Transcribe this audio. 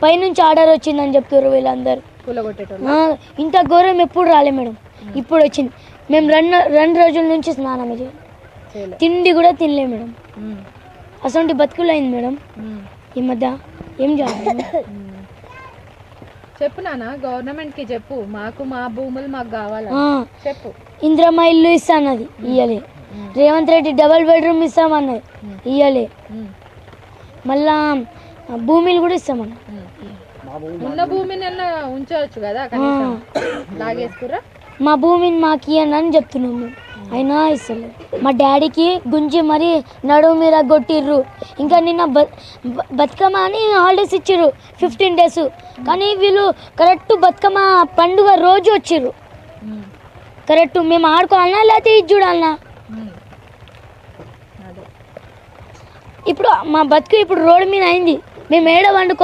పైనుంచి ఆర్డర్ వచ్చిందని చెప్తారు వీళ్ళందరూ. ఇంత ఘోరం ఎప్పుడు రాలే మేడం, ఇప్పుడు వచ్చింది. మేము రెండు రోజుల నుంచి స్నానం చేయాలి, తిండి కూడా తినలే మేడం. అసలు బతుకులు అయింది మేడం ఈ మధ్య. ఏం చేయాలి చెప్పు నాన్న, గవర్నమెంట్ కి చెప్పు, మాకు మా భూములు మాకు కావాలి చెప్పు. ఇంద్రమ్మ ఇల్లు ఇస్తానది ఇయ్యలే, రేవంత్ రెడ్డి డబల్ బెడ్రూమ్ ఇస్తామన్నది ఇయ్యలే, మళ్ళా భూమిలు కూడా ఇస్తామన్న. ఉన్న భూమిని ఉంచవచ్చు కదా, లాగేసుకురా. మా భూమిని మాకు ఇయ్యండి అని చెప్తున్నాం మేము, అయినా ఇస్తలేదు. మా డాడీకి గుంజి మరీ నడుము మీద కొట్టిర్రు. ఇంకా నిన్న బతుకమ్మ అని హాలిడేస్ ఇచ్చిర్రు 15 days, కానీ వీళ్ళు కరెక్ట్ బతుకమ్మ పండుగ రోజు వచ్చిర్రు. కరెక్ట్ మేము ఆడుకోవాలన్నా లేకపోతే ఇది చూడాలన్నా. ఇప్పుడు మా బతుకు ఇప్పుడు రోడ్డు మీద అయింది, మేము ఏడ వండుకో